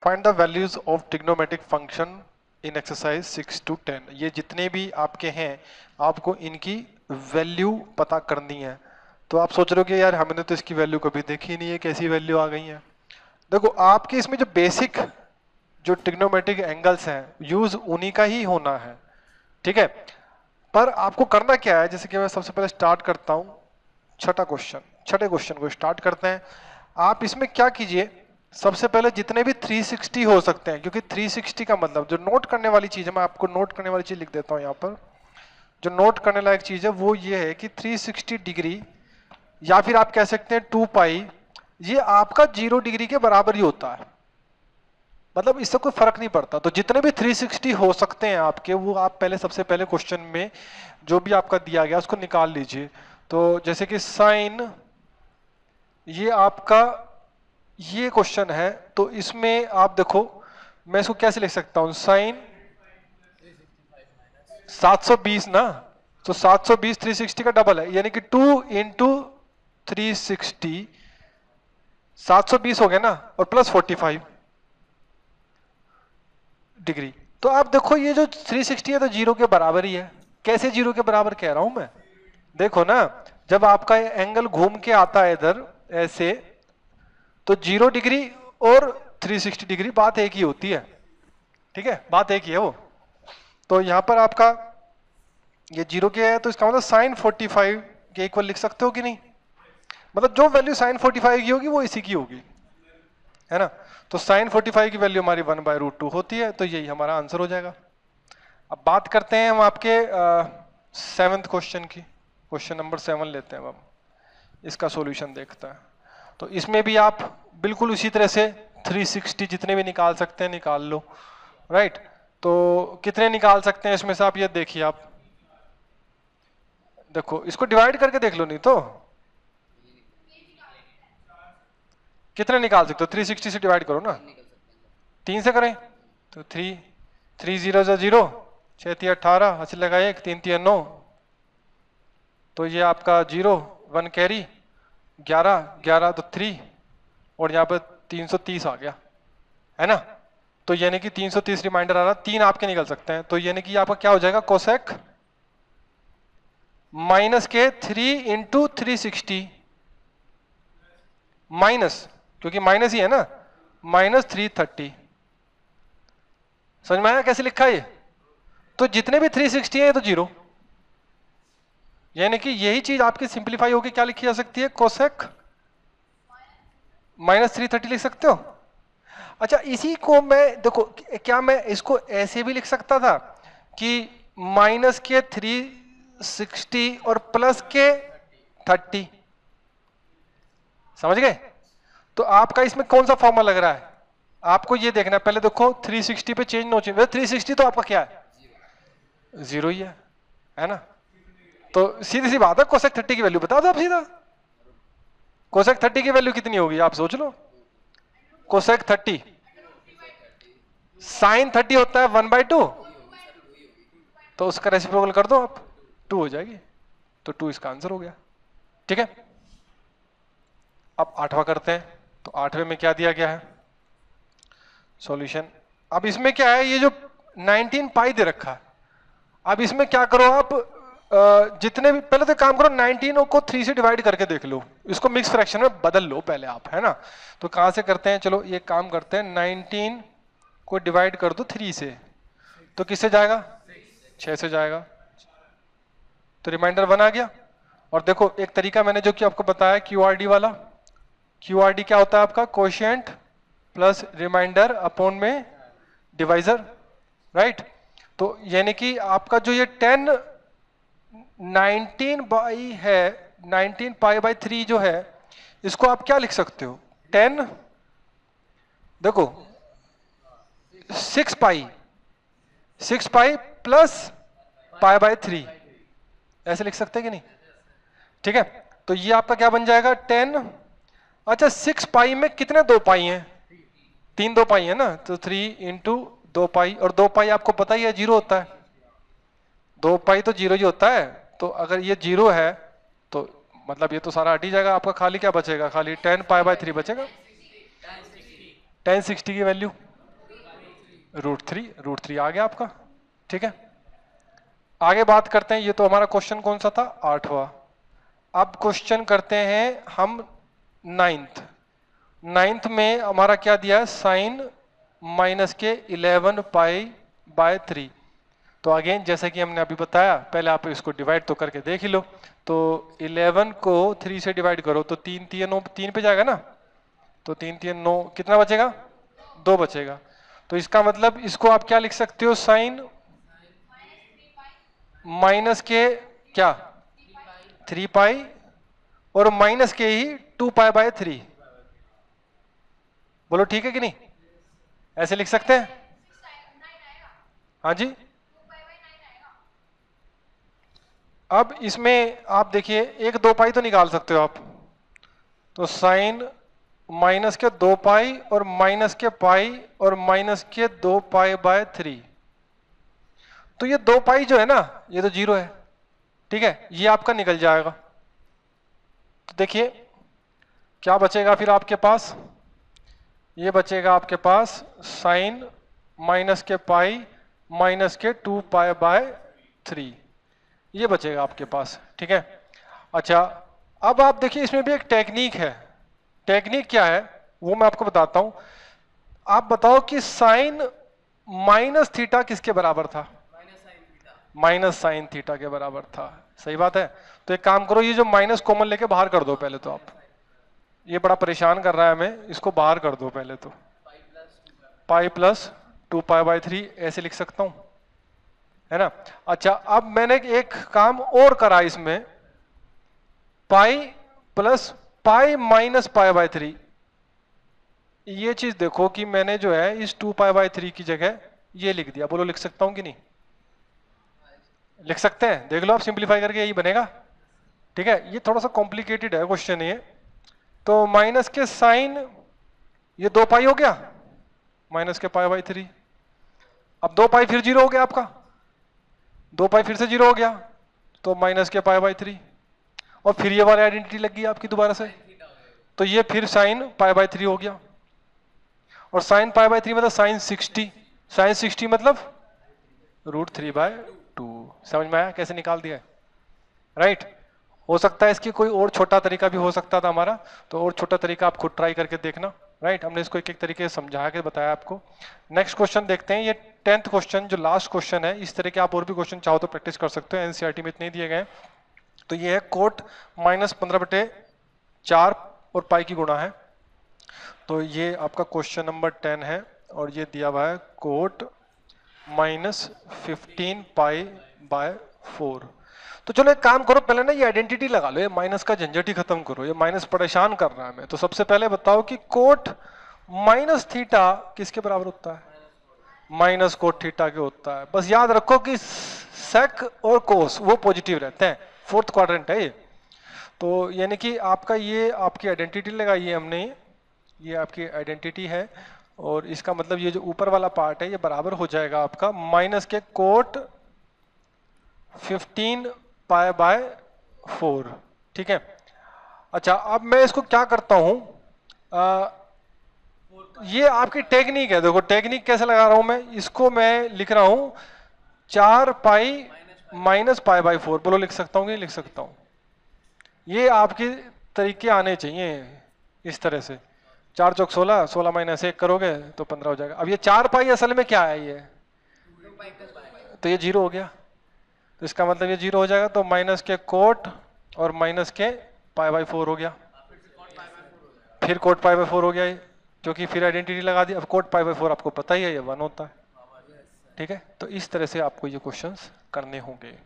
Find the values of trigonometric function in exercise 6 to 10। ये जितने भी आपके हैं आपको इनकी वैल्यू पता करनी है। तो आप सोच रहे हो कि यार हमने तो इसकी वैल्यू कभी देखी नहीं है, कैसी वैल्यू आ गई है। देखो आपके इसमें जो बेसिक जो ट्रिग्नोमेट्रिक एंगल्स हैं यूज उन्हीं का ही होना है, ठीक है। पर आपको करना क्या है, जैसे कि मैं सबसे पहले स्टार्ट करता हूं छठे क्वेश्चन को स्टार्ट करते हैं। आप इसमें क्या कीजिए, सबसे पहले जितने भी 360 हो सकते हैं, क्योंकि 360 का मतलब जो नोट करने वाली चीज है, मैं आपको नोट करने वाली चीज लिख देता हूं यहाँ पर। जो नोट करने लायक चीज है वो ये है कि 360 डिग्री या फिर आप कह सकते हैं 2 पाई, ये आपका 0 डिग्री के बराबर ही होता है। मतलब इससे कोई फर्क नहीं पड़ता। तो जितने भी 360 हो सकते हैं आपके, वो आप पहले सबसे पहले क्वेश्चन में जो भी आपका दिया गया उसको निकाल लीजिए। तो जैसे कि साइन, ये आपका ये क्वेश्चन है, तो इसमें आप देखो मैं इसको कैसे लिख सकता हूं, साइन 720 ना, तो 720 360 का डबल है, यानी कि 2 इंटू 360 720 हो गया ना, और प्लस 45 डिग्री। तो आप देखो ये जो 360 है तो 0 के बराबर ही है। कैसे 0 के बराबर कह रहा हूं मैं, देखो ना, जब आपका एंगल घूम के आता है इधर ऐसे, तो 0 डिग्री और 360 डिग्री बात एक ही होती है, ठीक है, बात एक ही है वो। तो यहां पर आपका ये 0 के है, तो इसका मतलब साइन 45 के इक्वल लिख सकते हो कि नहीं। मतलब जो वैल्यू साइन 45 की होगी वो इसी की होगी, है ना। तो साइन 45 की वैल्यू हमारी 1/√2 होती है, तो यही हमारा आंसर हो जाएगा। अब बात करते हैं हम आपके 7th क्वेश्चन की। क्वेश्चन नंबर 7 लेते हैं, अब हम इसका सॉल्यूशन देखते हैं। तो इसमें भी आप बिल्कुल उसी तरह से 360 जितने भी निकाल सकते हैं निकाल लो, राइट। तो कितने निकाल सकते हैं इसमें से, आप ये देखिए, आप देखो इसको डिवाइड करके देख लो, नहीं तो कितने निकाल सकते हो, 360 से डिवाइड करो ना, 3 से करें तो 3 0 0, 6 3 18, अच्छे लगा 1, 3 3 9, तो ये आपका 0 1 कैरी 11 11 तो 3, और यहाँ पे 330 आ गया, है ना। तो यानी कि 330 रिमाइंडर आ रहा, 3 आपके निकल सकते हैं। तो यानी कि आपका क्या हो जाएगा, कोसेक माइनस के 3 इंटू 360 माइनस, क्योंकि माइनस ही है ना, माइनस 330। समझ में आया कैसे लिखा है ये। तो जितने भी 360 है तो 0, यानी कि यही चीज आपकी सिंप्लीफाई होकर क्या लिखी जा सकती है, कोसेक माइनस 330 लिख सकते हो। अच्छा, इसी को मैं देखो, क्या मैं इसको ऐसे भी लिख सकता था कि माइनस के 360 और प्लस के 30, समझ गए। तो आपका इसमें कौन सा फॉर्मूला लग रहा है, आपको ये देखना है। पहले देखो 360 पे चेंज नो चेंज, 360 तो आपका क्या है, 0 ही है ना। तो सीधी सी बात है, कोसेक 30 की वैल्यू बता दो आप सीधा। कोसेक 30 की वैल्यू कितनी होगी आप सोच लो। कोसेक 30 साइन 30 होता है 1/2, तो उसका रेसिप्रोकल कर दो आप, 2 हो जाएगी। तो 2 इसका आंसर हो गया, ठीक है। अब 8वां करते हैं। तो 8वें में क्या दिया गया है सॉल्यूशन। अब इसमें क्या है, ये जो 19 पाई दे रखा है, अब इसमें क्या करो आप, जितने भी, पहले तो काम करो 19 को 3 से डिवाइड करके देख लो, इसको मिक्स फ्रैक्शन में बदल लो पहले आप, है ना। तो कहां से करते हैं, चलो ये काम करते हैं, 19 को डिवाइड कर दो 3 से, तो किससे जाएगा, 6 से जाएगा, तो रिमाइंडर 1 आ गया। और देखो एक तरीका मैंने जो कि आपको बताया QRD वाला, QRD क्या होता है आपका, कोशिएंट प्लस रिमाइंडर अपॉन में डिवाइजर, राइट। तो यानी कि आपका जो ये 19 बाई है, 19 पाई बाई 3 जो है, इसको आप क्या लिख सकते हो, 10, देखो 6 पाई प्लस पाई बाई 3, ऐसे लिख सकते हैं कि नहीं, ठीक है। तो ये आपका क्या बन जाएगा 10, अच्छा 6 पाई में कितने 2 पाई हैं, 3 2 पाई है ना, तो 3 इंटू 2 पाई, और 2 पाई आपको पता ही है 0 होता है, 2 पाई तो 0 ही होता है। तो अगर ये 0 है तो मतलब ये तो सारा हट ही जाएगा, आपका खाली क्या बचेगा, खाली 10 पाई बाई 3 बचेगा, 1060 की वैल्यू, रूट थ्री आ गया आपका। ठीक है, आगे बात करते हैं। ये तो हमारा क्वेश्चन कौन सा था, 8वां। अब क्वेश्चन करते हैं हम नाइन्थ में हमारा क्या दिया है, साइन माइनस के 11 पाई बाय 3। तो अगेन जैसे कि हमने अभी बताया, पहले आप इसको डिवाइड तो करके देख ही लो। तो 11 को 3 से डिवाइड करो तो 3 3 9 3 पे जाएगा ना, तो 3 3 9 कितना बचेगा, 2 बचेगा। तो इसका मतलब इसको आप क्या लिख सकते हो, साइन माइनस के क्या 3 पाई और माइनस के ही 2 पाई बाय 3। बोलो ठीक है कि नहीं, ऐसे लिख सकते हैं। हाँ जी, अब इसमें आप देखिए 1 2 पाई तो निकाल सकते हो आप। तो साइन माइनस के 2 पाई और माइनस के पाई और माइनस के 2 पाई बाय 3। तो ये 2 पाई जो है ना, ये तो 0 है। ठीक है, ये आपका निकल जाएगा। तो देखिए क्या बचेगा फिर आपके पास, ये बचेगा आपके पास साइन माइनस के पाई माइनस के 2 पाई बाय 3, ये बचेगा आपके पास। ठीक है, अच्छा अब आप देखिए इसमें भी एक टेक्निक है। टेक्निक क्या है वो मैं आपको बताता हूं। आप बताओ कि साइन माइनस थीटा किसके बराबर था, माइनस साइन थीटा के बराबर था। सही बात है। तो एक काम करो, ये जो माइनस कॉमन लेके बाहर कर दो पहले तो आप, ये बड़ा परेशान कर रहा है हमें, इसको बाहर कर दो पहले तो। पाई प्लस 2 पाई बाय 3 ऐसे लिख सकता हूं, है ना। अच्छा अब मैंने एक काम और करा इसमें, pi plus pi minus pi by 3। ये चीज देखो कि मैंने जो है इस 2 पाई बाय 3 की जगह ये लिख दिया। बोलो लिख सकता हूं कि नहीं, लिख सकते हैं। देख लो आप सिंप्लीफाई करके यही बनेगा। ठीक है, ये थोड़ा सा कॉम्प्लिकेटेड है क्वेश्चन ये। तो माइनस के साइन, ये 2 पाई हो गया माइनस के पाई बाय 3। अब 2 पाई फिर 0 हो गया आपका, 2 पाई फिर से 0 हो गया, तो माइनस के पाई बाय 3। और फिर ये वाली आइडेंटिटी लग गई आपकी दोबारा से, तो ये फिर साइन पाई बाय 3 हो गया। और साइन पाई बाय 3 मतलब साइन 60, साइन 60 मतलब √3/2। समझ में आया कैसे निकाल दिया, राइट। हो सकता है इसकी कोई और छोटा तरीका भी हो सकता था हमारा, तो और छोटा तरीका आप खुद ट्राई करके देखना, राइट। हमने इसको एक एक तरीके से समझा के बताया आपको। नेक्स्ट क्वेश्चन देखते हैं, ये 10th क्वेश्चन जो लास्ट क्वेश्चन है। इस तरह के आप और भी क्वेश्चन चाहो तो प्रैक्टिस कर सकते हो, एनसीईआरटी में इतने दिए गए। तो ये है कोट -15/4 और पाई की गुणा है। तो ये आपका क्वेश्चन नंबर 10 है और ये दिया हुआ है कोट -15 पाई बाय 4। तो चलो एक काम करो, पहले ना ये आइडेंटिटी लगा लो, ये माइनस का झंझट ही खत्म करो, ये माइनस परेशान कर रहा है हमें। तो सबसे पहले बताओ कि कोट माइनस थीटा किसके बराबर होता है, माइनस कोट थीटा के होता है। बस याद रखो कि सेक और कोस वो पॉजिटिव रहते हैं, 4th क्वाड्रेंट है ये। तो यानी कि आपका ये आपकी आइडेंटिटी लगाई है हमने, ये आपकी आइडेंटिटी है। और इसका मतलब ये जो ऊपर वाला पार्ट है ये बराबर हो जाएगा आपका माइनस के कोट 15 पाई बाय 4। ठीक है, अच्छा अब मैं इसको क्या करता हूं, ये आपकी टेक्निक है। देखो टेक्निक कैसे लगा रहा हूं मैं इसको, मैं लिख रहा हूं 4 पाई माइनस पाई बाय 4। बोलो लिख सकता हूँ कि लिख सकता हूं, ये आपके तरीके आने चाहिए इस तरह से। 4 चौक 16, 16 माइनस 1 करोगे तो 15 हो जाएगा। अब ये 4 पाई असल में क्या है, ये तो ये 0 हो गया, तो इसका मतलब ये 0 हो जाएगा। तो माइनस के कोट और माइनस के पाई बाय 4 हो गया, फिर कोट पाई बाय 4 हो गया ये, क्योंकि फिर आइडेंटिटी लगा दी। अब कोट पाई बाय 4 आपको पता ही है ये 1 होता है। ठीक है, तो इस तरह से आपको ये क्वेश्चंस करने होंगे।